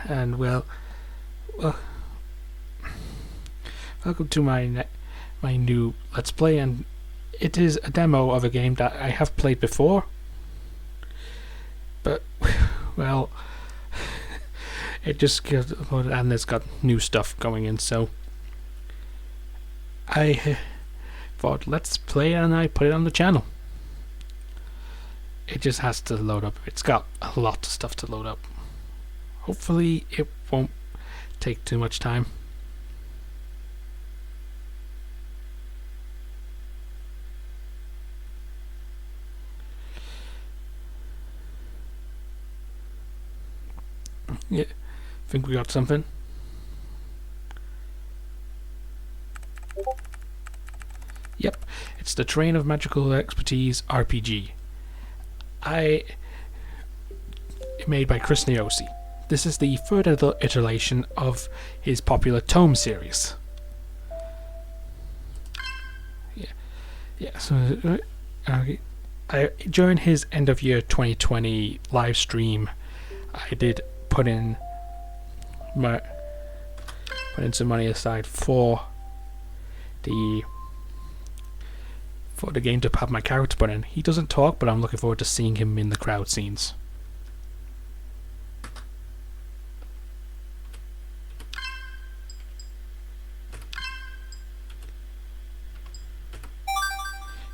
and well, welcome to my new Let's Play, and it is a demo of a game that I have played before, but well, it just got loaded and it's got new stuff going in, so I thought let's play it and I put it on the channel. It just has to load up. It's got a lot of stuff to load up. Hopefully it won't take too much time. Yeah, think we got something. Yep, it's the Terrain of Magical Expertise RPG. Made by Chris Neosi. This is the third iteration of his popular TOME series. Yeah. So during his end of year 2020 live stream, I did put in some money aside for the game to have my character put in. He doesn't talk, but I'm looking forward to seeing him in the crowd scenes.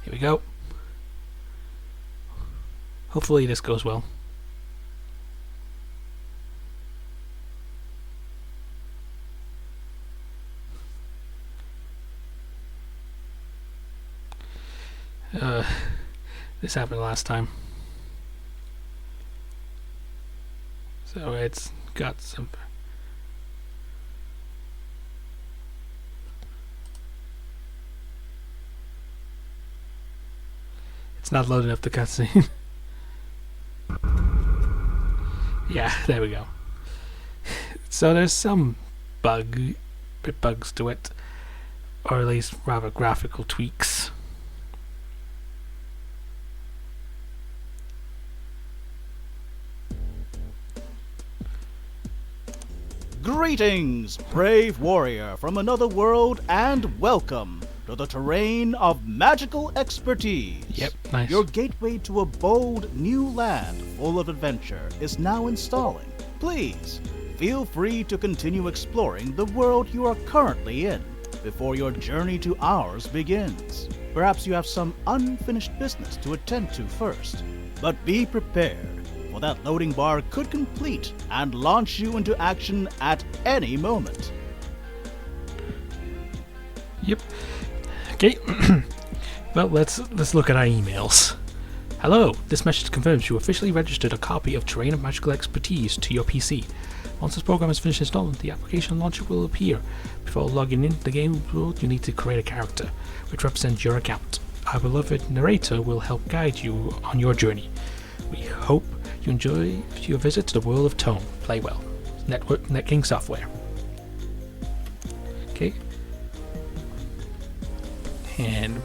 Here we go. Hopefully this goes well. This happened last time, so it's got some. It's not loading up the cutscene. Yeah, there we go. So there's some bugs to it, or at least rather graphical tweaks. Greetings, brave warrior from another world, and welcome to the Terrain of Magical Expertise. Yep, nice. Your gateway to a bold new land full of adventure is now installing. Please, feel free to continue exploring the world you are currently in before your journey to ours begins. Perhaps you have some unfinished business to attend to first, but be prepared. Well, that loading bar could complete and launch you into action at any moment. Yep. Okay. Well, let's look at our emails. Hello. This message confirms you officially registered a copy of Terrain of Magical Expertise to your PC. Once this program is finished installing, the application launcher will appear. Before logging into the game world, you need to create a character, which represents your account. Our beloved narrator will help guide you on your journey. We hope you enjoy your visit to the world of TOME. Play well. NetKing Software. Okay. And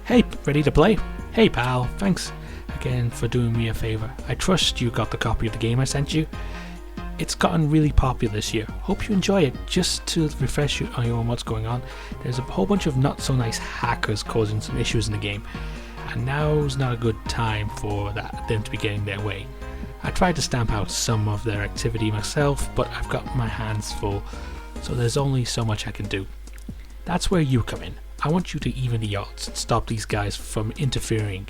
hey, ready to play? Hey pal, thanks again for doing me a favor. I trust you got the copy of the game I sent you. It's gotten really popular this year. Hope you enjoy it. Just to refresh you on what's going on, there's a whole bunch of not so nice hackers causing some issues in the game. And now's not a good time for them to be getting their way. I tried to stamp out some of their activity myself, but I've got my hands full, so there's only so much I can do. That's where you come in. I want you to even the odds and stop these guys from interfering.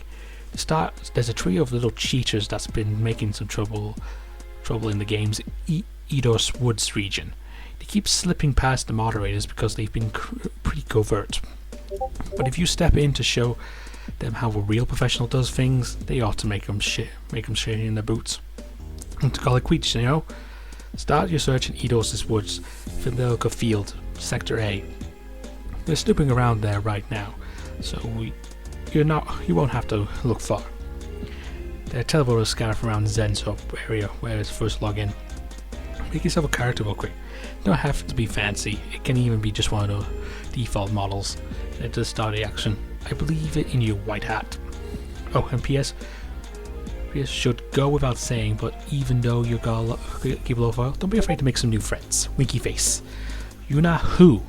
To start, there's a trio of little cheaters that's been making some trouble in the game's Eidos Woods region. They keep slipping past the moderators because they've been pretty covert. But if you step in to show them how a real professional does things, they ought to make them shit in their boots. And to call it quits, you know. Start your search in Eidos Woods, Fidelica Field, Sector A. They're snooping around there right now, so you won't have to look far. Their teleporters scan around Zen's hub area where it's first log in. Make yourself a character real quick. You don't have to be fancy. It can even be just one of the default models. And to start the action, I believe in you, white hat. Oh, and P.S. This should go without saying, but even though you're gonna keep a low file, don't be afraid to make some new friends. Winky face. Yuna who?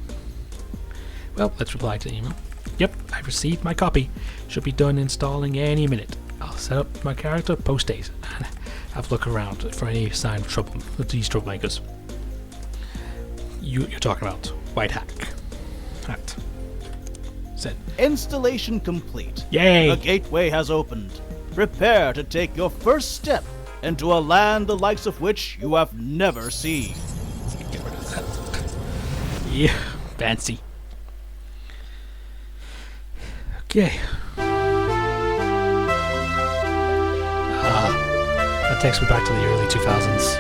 Well, let's reply to the email. Yep, I've received my copy. Should be done installing any minute. I'll set up my character post days and have a look around for any sign of trouble with these troublemakers. You're talking about White Hack. Hat. Said. Installation complete. Yay! The gateway has opened. Prepare to take your first step into a land the likes of which you have never seen. Get rid of that. Yeah, fancy. Okay. That takes me back to the early 2000s.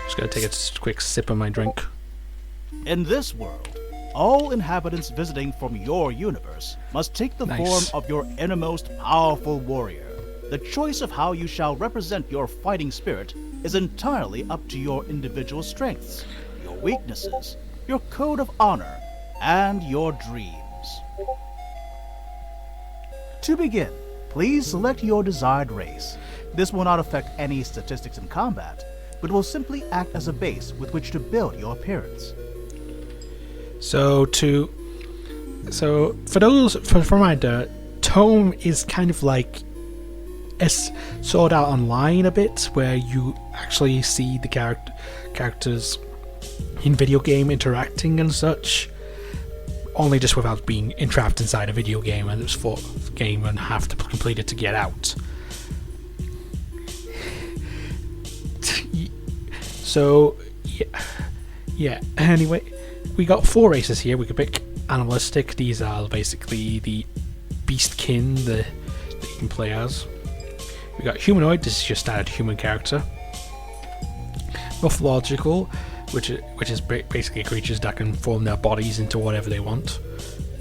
Just gotta take a quick sip of my drink. In this world, all inhabitants visiting from your universe must take the form of your innermost powerful warrior. The choice of how you shall represent your fighting spirit is entirely up to your individual strengths, your weaknesses, your code of honor, and your dreams. To begin, please select your desired race. This will not affect any statistics in combat, but will simply act as a base with which to build your appearance. So for those for reminder, TOME is kind of like it's Sword Art Online a bit, where you actually see the characters in video game interacting and such, only just without being entrapped inside a video game and it's for game and have to complete it to get out. So yeah. Anyway, we got 4 races here. We could pick animalistic. These are basically the beastkin that you can play as. We got humanoid. This is your standard human character. Morphological, which is basically creatures that can form their bodies into whatever they want.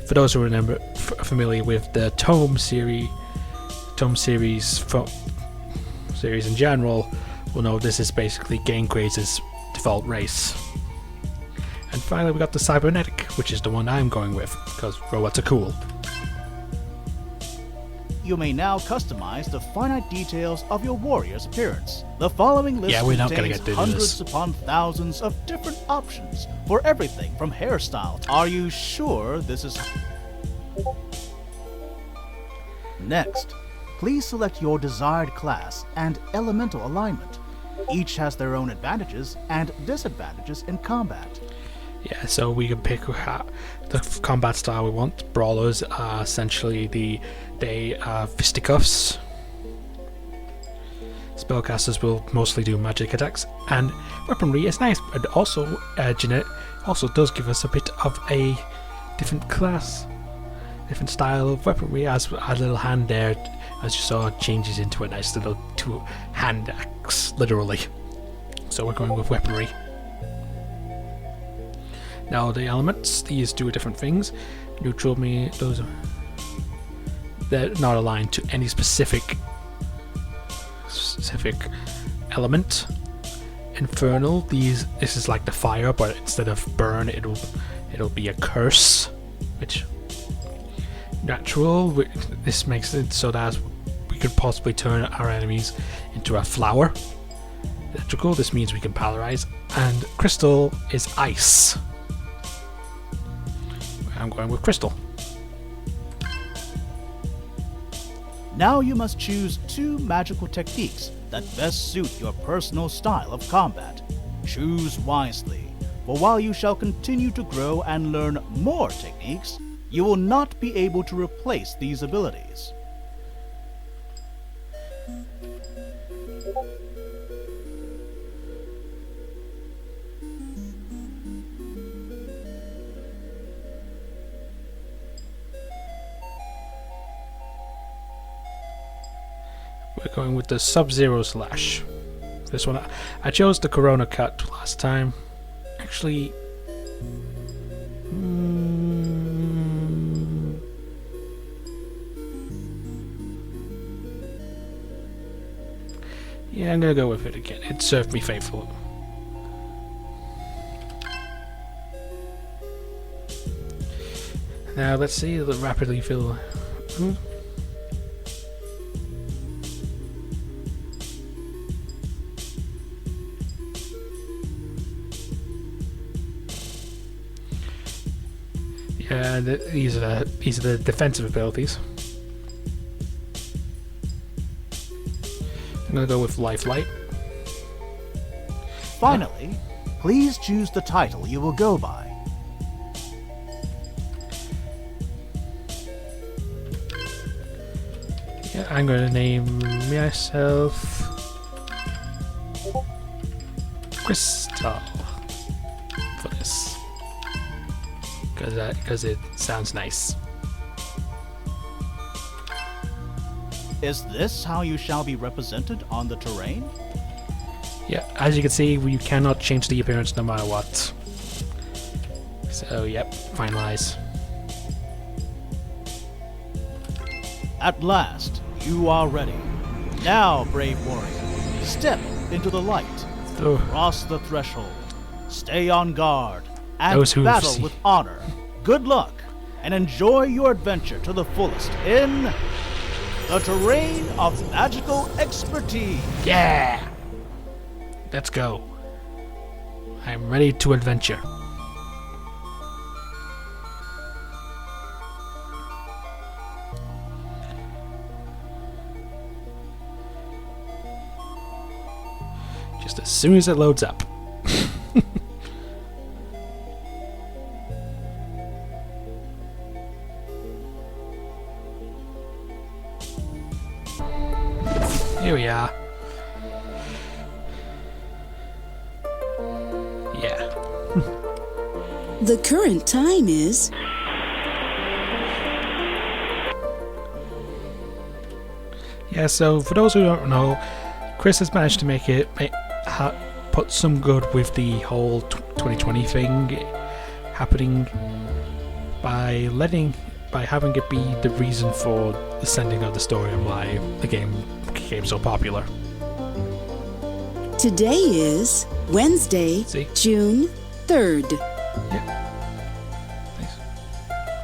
For those who remember familiar with the TOME series in general, will know this is basically Game Craze's default race. And finally we got the cybernetic, which is the one I'm going with, because robots are cool. You may now customize the finite details of your warrior's appearance. The following list contains hundreds upon thousands of different options for everything from hairstyle. Are you sure this is... Next, please select your desired class and elemental alignment. Each has their own advantages and disadvantages in combat. Yeah, so we can pick the combat style we want. Brawlers are essentially they are fisticuffs. Spellcasters will mostly do magic attacks, and weaponry is nice, but also also does give us a bit of a different class, different style of weaponry. As our little hand there, as you saw, changes into a nice little two-hand axe, literally. So we're going with weaponry. Now the elements, these do different things. Neutral means they're not aligned to any specific element. Infernal, this is like the fire, but instead of burn, it'll be a curse. Which natural, this makes it so that we could possibly turn our enemies into a flower. Electrical, this means we can polarize, and crystal is ice. I'm going with crystal. Now you must choose 2 magical techniques that best suit your personal style of combat. Choose wisely, for while you shall continue to grow and learn more techniques, you will not be able to replace these abilities. We're going with the Sub-Zero Slash. This one, I chose the Corona Cut last time. Actually, yeah, I'm gonna go with it again. It served me faithful. Now let's see the rapidly fill. Yeah, these are the defensive abilities. I'm gonna go with Lifeline. Finally, please choose the title you will go by. Yeah, I'm gonna name myself Crystal for this, because it sounds nice. Is this how you shall be represented on the terrain? Yeah, as you can see, you cannot change the appearance no matter what. So, yep, finalize. At last, you are ready. Now, brave warrior, step into the light. Oh, Cross the threshold. Stay on guard. And Those who battle see- with honor. Good luck, and enjoy your adventure to the fullest in the terrain of magical expertise. yeah! Let's go. I'm ready to adventure. Just as soon as it loads up. Here we are. Yeah. The current time is Yeah, so for those who don't know, Chris has managed to put some good with the whole 2020 thing happening by having it be the reason for the sending of the story and why the game became so popular. today is Wednesday, See? June 3rd. Nice.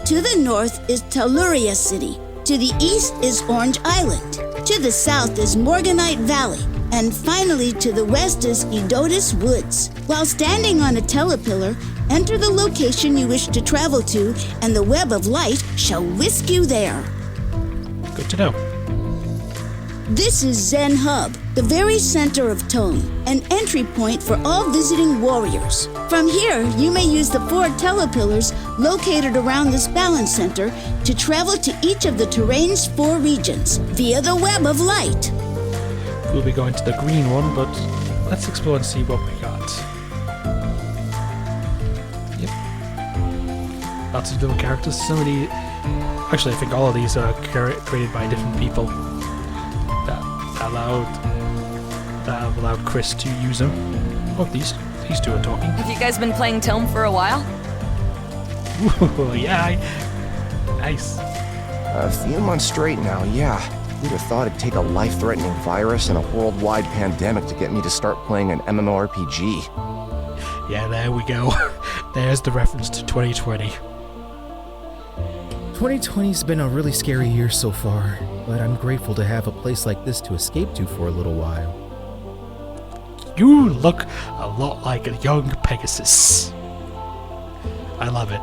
To the north is Telluria City. To the east is Orange Island. To the south is Morganite Valley. And finally, to the west is Edotus Woods. While standing on a telepillar, enter the location you wish to travel to, and the web of light shall whisk you there. Good to know. This is Zen Hub, the very center of TOME, an entry point for all visiting warriors. From here, you may use the 4 telepillars located around this balance center to travel to each of the terrain's 4 regions via the web of light. We'll be going to the green one, but let's explore and see what we got. Yep. Lots of little characters. Actually, I think all of these are created by different people that allowed Chris to use them. Oh, these 2 are talking. Have you guys been playing TOME for a while? Ooh, yeah, nice. A few months straight now, yeah. Who'd have thought it'd take a life-threatening virus and a worldwide pandemic to get me to start playing an MMORPG? Yeah, there we go. There's the reference to 2020. 2020's been a really scary year so far, but I'm grateful to have a place like this to escape to for a little while. You look a lot like a young Pegasus. I love it.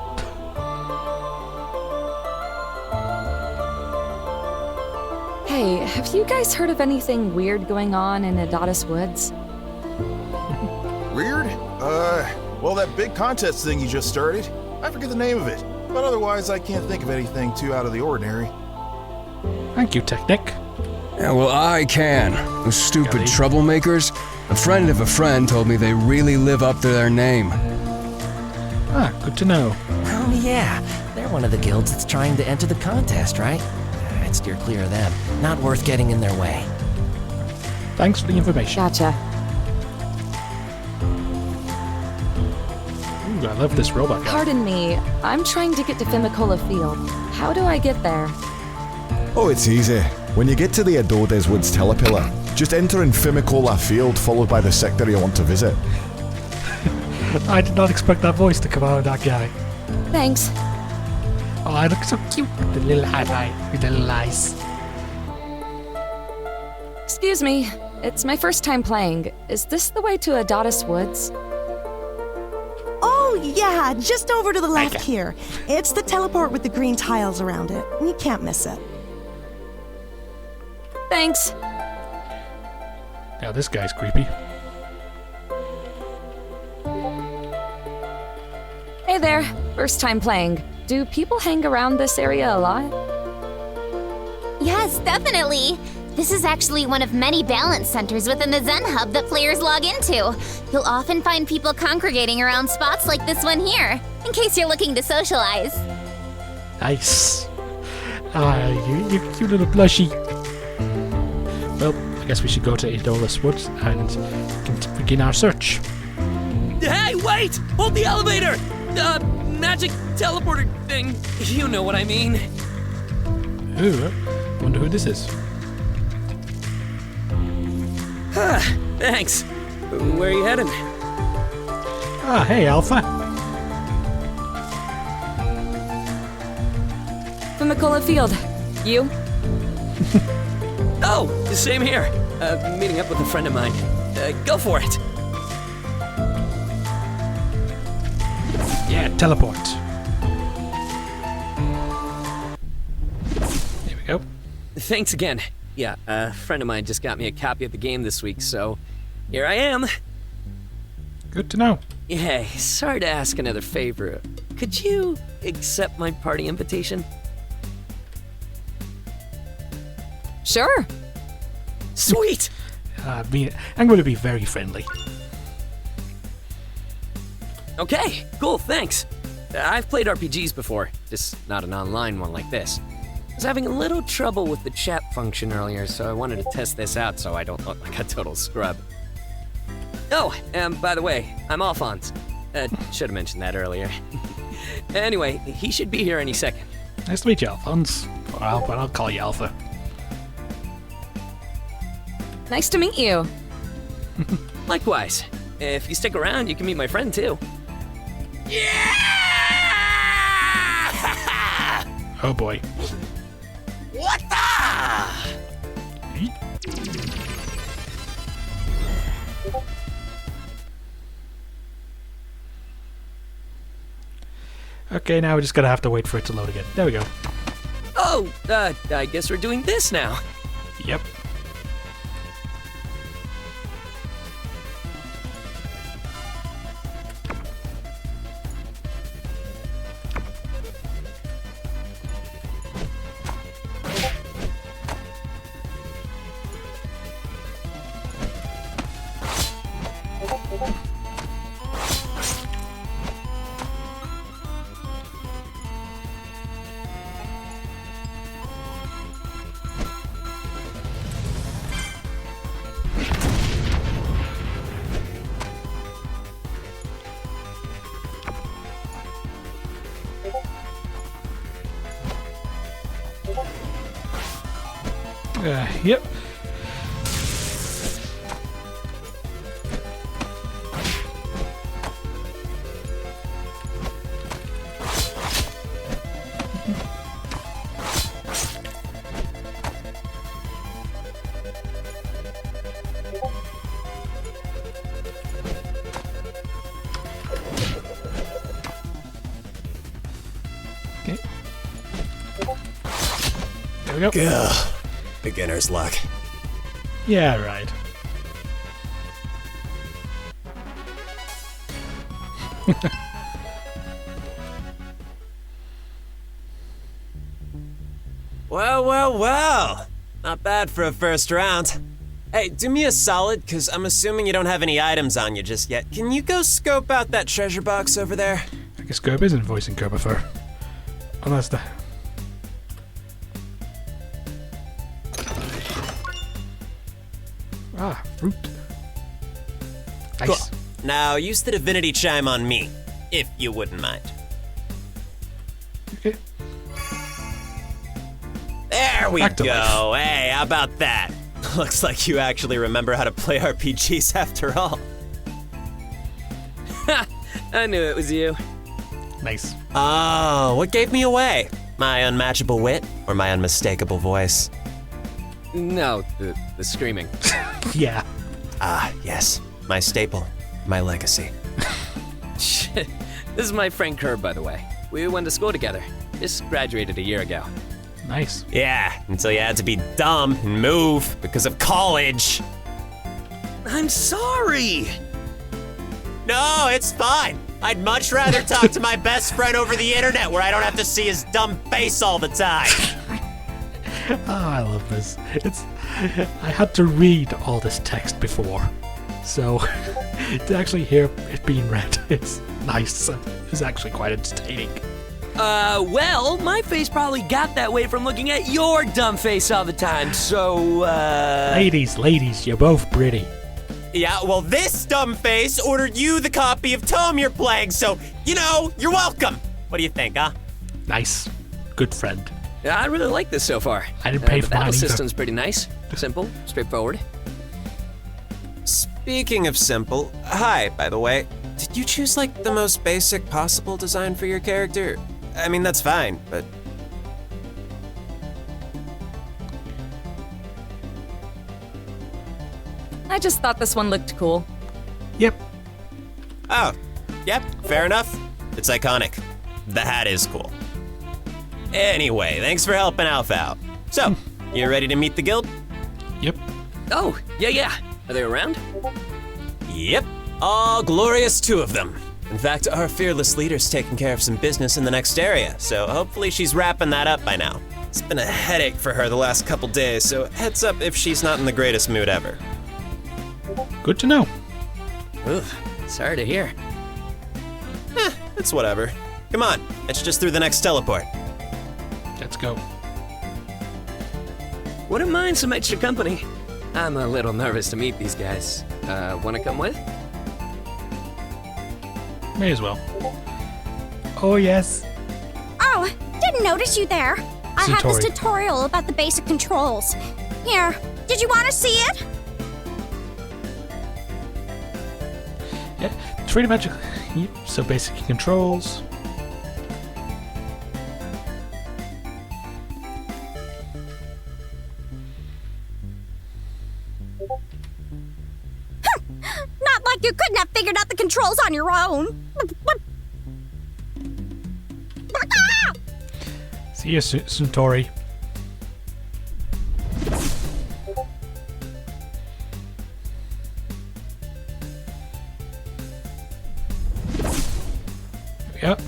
Hey, have you guys heard of anything weird going on in Edotus Woods? Weird? Well, that big contest thing you just started, I forget the name of it, but otherwise I can't think of anything too out of the ordinary. Thank you, Technic. Yeah, well, I can. Those stupid Got it. troublemakers. A friend of a friend told me they really live up to their name. Ah, good to know. Oh yeah, they're one of the guilds that's trying to enter the contest, right? I'd steer clear of them. Not worth getting in their way. Thanks for the information. Gotcha. Ooh, I love this robot guy. Pardon me, I'm trying to get to Fimicola Field. How do I get there? Oh, it's easy. When you get to the Edotus Woods telepillar, just enter in Fimicola Field followed by the sector you want to visit. I did not expect that voice to come out of that guy. Thanks. Oh, I look so cute with the little eye, with the little eyes. Excuse me, it's my first time playing. Is this the way to Edotus Woods? Oh, Oh, yeah, just over to the left here. It's the teleport with the green tiles around it. You can't miss it. Thanks. Now this guy's creepy. Hey there. First time playing. Do people hang around this area a lot? Yes, definitely. This is actually one of many balance centers within the Zen Hub that players log into. You'll often find people congregating around spots like this one here, in case you're looking to socialize. Nice. You cute little blushy. Well, I guess we should go to Idolus Woods and begin our search. Hey, wait! Hold the elevator! Magic teleporter thing. You know what I mean. Ooh, wonder who this is. Thanks. Where are you heading? Ah, hey, Alpha. From Mikola Field. You? Oh, same here. Meeting up with a friend of mine. Go for it. Yeah, teleport. There we go. Thanks again. Yeah, a friend of mine just got me a copy of the game this week, so here I am. Good to know. Hey, sorry to ask another favor. Could you accept my party invitation? Sure. Sweet! I'm going to be very friendly. Okay, cool, thanks. I've played RPGs before, just not an online one like this. I was having a little trouble with the chat function earlier, so I wanted to test this out so I don't look like a total scrub. Oh, and by the way, I'm Alphonse. Should have mentioned that earlier. Anyway, he should be here any second. Nice to meet you, Alphonse. Well, but I'll call you Alpha. Nice to meet you. Likewise. If you stick around, you can meet my friend too. Yeah! Oh boy. What the? Okay, now we're just gonna have to wait for it to load again. There we go. Oh, I guess we're doing this now. Yep. Yep. Okay. There we go. Ugh. Beginner's luck. Yeah, right. Well. Not bad for a first round. Hey, do me a solid, because I'm assuming you don't have any items on you just yet. Can you go scope out that treasure box over there? I guess Gerb isn't voicing Gerbifer. Unless the... Ah, fruit. Nice. Cool. Now use the divinity chime on me, if you wouldn't mind. Okay. There we Back to go. life. Hey, how about that? Looks like you actually remember how to play RPGs after all. Ha! I knew it was you. Nice. Oh, what gave me away? My unmatchable wit or my unmistakable voice? No, the screaming. Yeah. Ah, yes. My staple. My legacy. This is my friend Curb, by the way. We went to school together. Just graduated a year ago. Nice. Yeah, until you had to be dumb and move because of college. I'm sorry! No, it's fine. I'd much rather talk to my best friend over the internet where I don't have to see his dumb face all the time. Oh, I love this. I had to read all this text before, so to actually hear it being read, it's nice. It's actually quite entertaining. Well, my face probably got that way from looking at your dumb face all the time, so, Ladies, you're both pretty. Yeah, well, this dumb face ordered you the copy of TOME you're playing, so, you're welcome. What do you think, huh? Nice. Good friend. Yeah, I really like this so far. I didn't pay for the battle mine either. system's pretty nice. Simple, straightforward. Speaking of simple, hi, by the way. Did you choose, the most basic possible design for your character? I mean, that's fine, but... I just thought this one looked cool. Yep. Oh, yep, fair enough. It's iconic. The hat is cool. Anyway, thanks for helping Alpha out. So, you ready to meet the guild? Yep. Oh, yeah. Are they around? Yep. All glorious 2 of them. In fact, our fearless leader's taking care of some business in the next area, so hopefully she's wrapping that up by now. It's been a headache for her the last couple days, so heads up if she's not in the greatest mood ever. Good to know. Oof, sorry to hear. It's whatever. Come on, it's just through the next teleport. Let's go. Wouldn't mind some extra company. I'm a little nervous to meet these guys. Wanna come with? May as well. Oh, yes. Oh, didn't notice you there. I have this Centauri. tutorial about the basic controls. Here, did you want to see it? Yeah, it's pretty much. Yep, so basic controls. Not like you couldn't have figured out the controls on your own. See you, Centauri. Yep.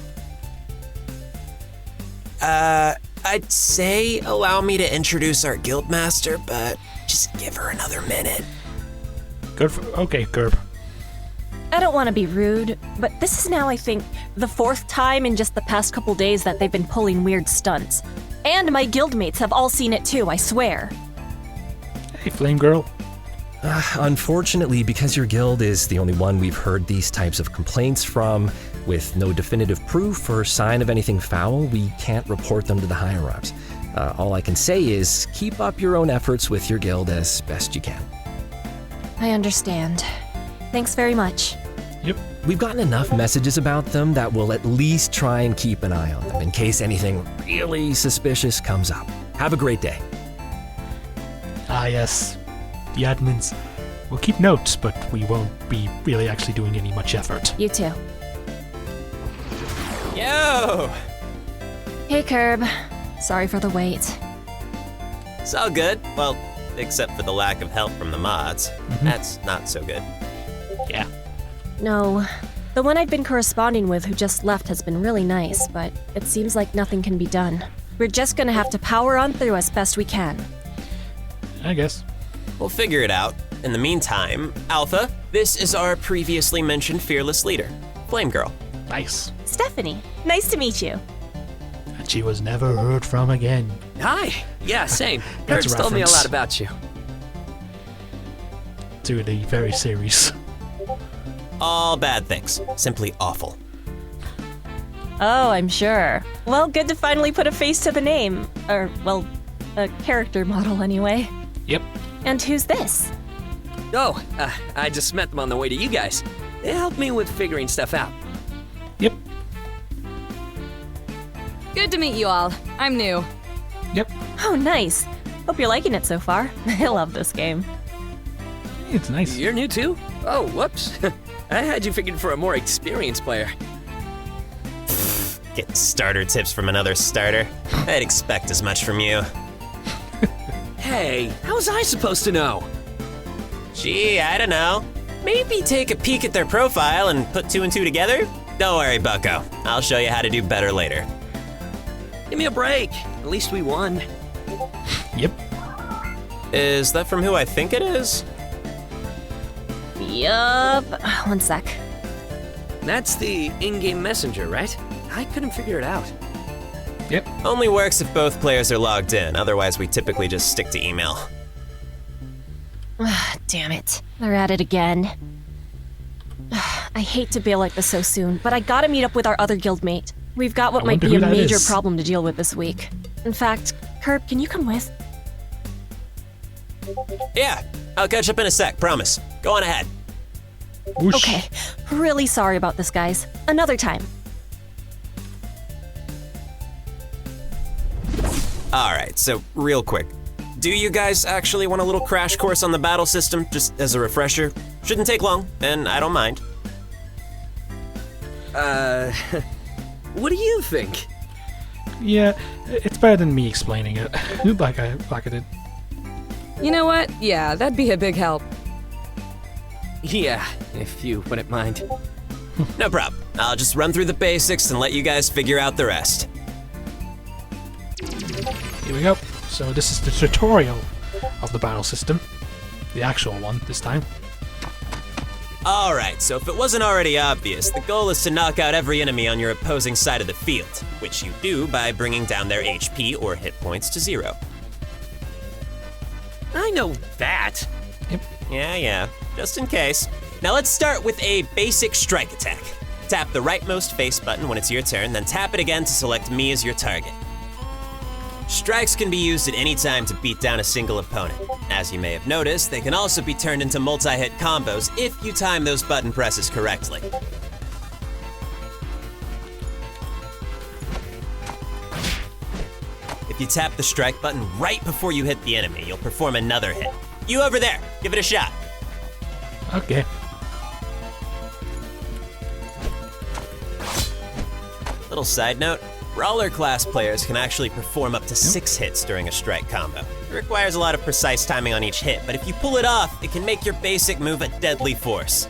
I'd say allow me to introduce our guildmaster, but just give her another minute. Okay, Gerb. I don't want to be rude, but this is now, I think, the 4th time in just the past couple days that they've been pulling weird stunts. And my guildmates have all seen it too, I swear. Hey, Flame Girl. Unfortunately, because your guild is the only one we've heard these types of complaints from, with no definitive proof or sign of anything foul, we can't report them to the higher-ups. All I can say is keep up your own efforts with your guild as best you can. I understand. Thanks very much. Yep. We've gotten enough messages about them that we'll at least try and keep an eye on them in case anything really suspicious comes up. Have a great day. Ah, yes. The admins will keep notes, but we won't be really actually doing any much effort. You too. Yo! Hey, Curb. Sorry for the wait. It's all good. Well, except for the lack of help from the mods. That's not so good. Yeah. No. The one I've been corresponding with who just left has been really nice, but it seems like nothing can be done. We're just gonna have to power on through as best we can. I guess. We'll figure it out. In the meantime, Alpha, this is our previously mentioned fearless leader, Flame Girl. Nice. Stephanie, nice to meet you. And she was never heard from again. Hi. Yeah, same. That's Kurt's a told me a reference. lot about you. To the very series. All bad things. Simply awful. Oh, I'm sure. Well, good to finally put a face to the name. Or, well, a character model anyway. Yep. And who's this? Oh, I just met them on the way to you guys. They helped me with figuring stuff out. Yep. Good to meet you all. I'm new. Yep. Oh, nice. Hope you're liking it so far. I love this game. It's nice. You're new too? Oh, whoops. I had you figured for a more experienced player. Getting starter tips from another starter. I'd expect as much from you. Hey, how was I supposed to know? Gee, I don't know. Maybe take a peek at their profile and put 2 and 2 together? Don't worry, bucko. I'll show you how to do better later. Give me a break. At least we won. Yep. Is that from who I think it is? Yup. One sec. That's the in-game messenger, right? I couldn't figure it out. Yep. Only works if both players are logged in, otherwise we typically just stick to email. Damn it. They're at it again. I hate to bail like this so soon, but I gotta meet up with our other guildmate. We've got what might be a major problem to deal with this week. In fact, Kerb, can you come with? Yeah, I'll catch up in a sec, promise. Go on ahead. Whoosh. Okay, really sorry about this, guys. Another time. Alright, so real quick. Do you guys actually want a little crash course on the battle system, just as a refresher? Shouldn't take long, and I don't mind. What do you think? Yeah, it's better than me explaining it, like I did. You know what? Yeah, that'd be a big help. Yeah, if you wouldn't mind. No problem. I'll just run through the basics and let you guys figure out the rest. Here we go. So this is the tutorial of the battle system. The actual one this time. Alright, so if it wasn't already obvious, the goal is to knock out every enemy on your opposing side of the field, which you do by bringing down their HP or hit points to 0. I know that. Yep. Yeah, just in case. Now let's start with a basic strike attack. Tap the rightmost face button when it's your turn, then tap it again to select me as your target. Strikes can be used at any time to beat down a single opponent. As you may have noticed, they can also be turned into multi-hit combos if you time those button presses correctly. If you tap the strike button right before you hit the enemy, you'll perform another hit. You over there, give it a shot. Okay. Little side note, Brawler class players can actually perform up to 6 hits during a strike combo. It requires a lot of precise timing on each hit, but if you pull it off, it can make your basic move a deadly force.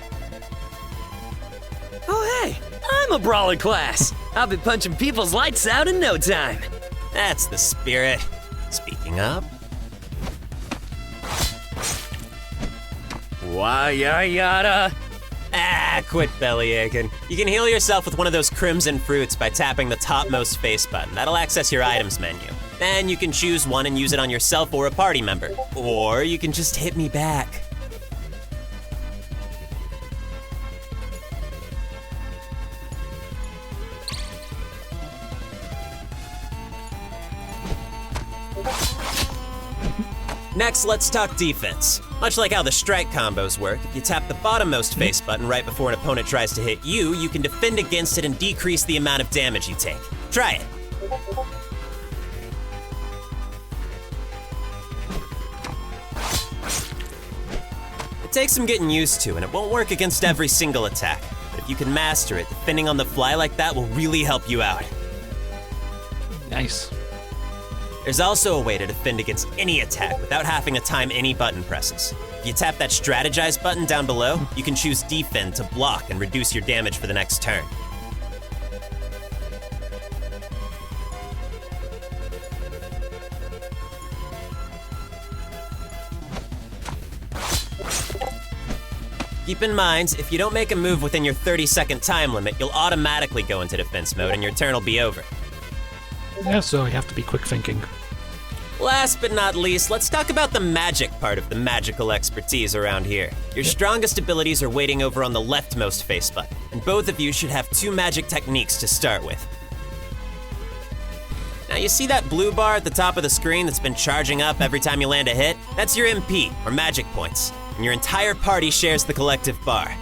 Oh hey, I'm a brawler class. I'll be punching people's lights out in no time. That's the spirit. Speaking of... Why yada? Quit belly aching. You can heal yourself with one of those crimson fruits by tapping the topmost face button. That'll access your items menu. Then you can choose one and use it on yourself or a party member. Or you can just hit me back. Next, let's talk defense. Much like how the strike combos work, if you tap the bottommost face button right before an opponent tries to hit you, you can defend against it and decrease the amount of damage you take. Try it. It takes some getting used to, and it won't work against every single attack. But if you can master it, defending on the fly like that will really help you out. Nice. There's also a way to defend against any attack without having to time any button presses. If you tap that strategize button down below, you can choose defend to block and reduce your damage for the next turn. Keep in mind, if you don't make a move within your 30-second time limit, you'll automatically go into defense mode and your turn will be over. Yeah, so you have to be quick thinking. Last but not least, let's talk about the magic part of the magical expertise around here. Your strongest abilities are waiting over on the leftmost face button, and both of you should have 2 magic techniques to start with. Now you see that blue bar at the top of the screen that's been charging up every time you land a hit? That's your MP, or magic points, and your entire party shares the collective bar.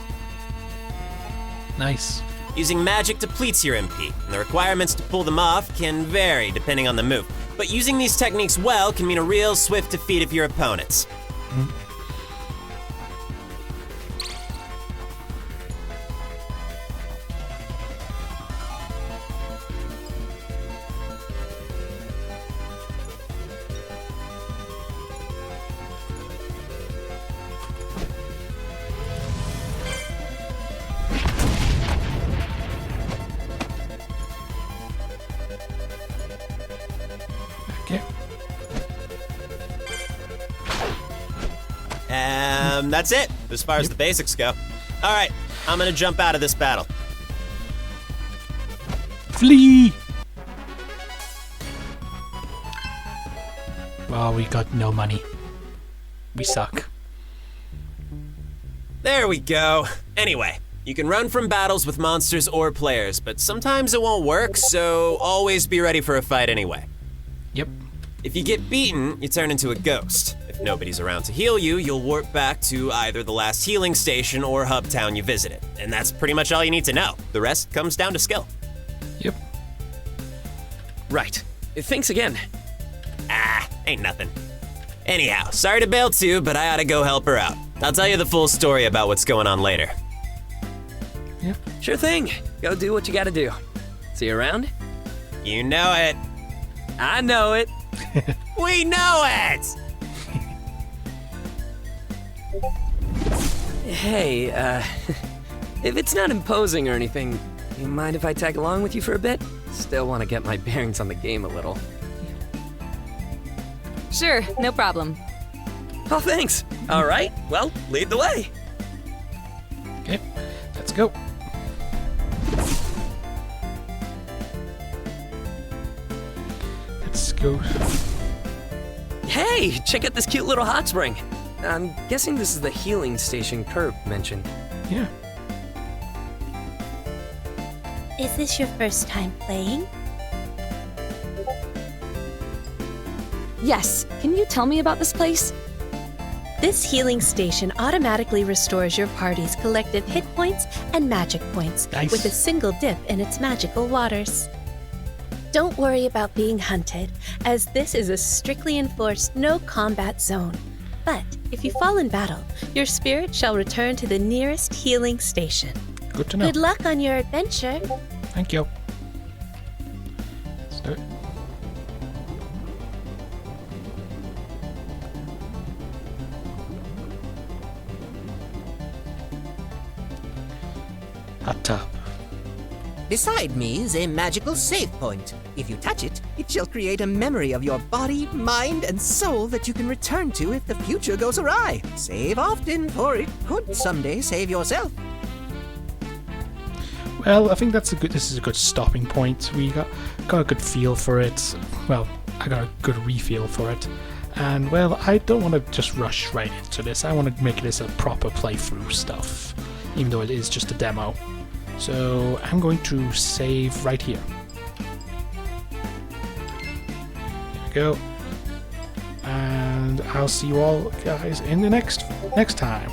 Nice. Using magic depletes your MP, and the requirements to pull them off can vary depending on the move. But using these techniques well can mean a real swift defeat of your opponents. That's it, as far as the basics go. All right, I'm gonna jump out of this battle. Flee! Well, we got no money. We suck. There we go. Anyway, you can run from battles with monsters or players, but sometimes it won't work, so always be ready for a fight anyway. Yep. If you get beaten, you turn into a ghost. If nobody's around to heal you, you'll warp back to either the last healing station or hub town you visited. And that's pretty much all you need to know. The rest comes down to skill. Yep. Right. Thanks again. Ain't nothing. Anyhow, sorry to bail too, but I ought to go help her out. I'll tell you the full story about what's going on later. Yep. Sure thing. Go do what you gotta do. See you around? You know it. I know it. We know it! Hey, if it's not imposing or anything, you mind if I tag along with you for a bit? Still want to get my bearings on the game a little. Sure, no problem. Oh, thanks. All right, well, lead the way. Okay, let's go. Let's go. Hey, check out this cute little hot spring. I'm guessing this is the healing station Kerb mentioned. Yeah. Is this your first time playing? Yes, can you tell me about this place? This healing station automatically restores your party's collective hit points and magic points with a single dip in its magical waters. Don't worry about being hunted, as this is a strictly enforced no-combat zone. But if you fall in battle, your spirit shall return to the nearest healing station. Good to know. Good luck on your adventure. Thank you. Let's do it. Hot tub. Beside me is a magical save point. If you touch it, it shall create a memory of your body, mind, and soul that you can return to if the future goes awry. Save often, for it could someday save yourself. Well, I think this is a good stopping point. We got a good feel for it. Well, I got a good refeel for it. And well, I don't want to just rush right into this. I want to make this a proper playthrough stuff, even though it is just a demo. So I'm going to save right here. There we go. And I'll see you all guys in the next time.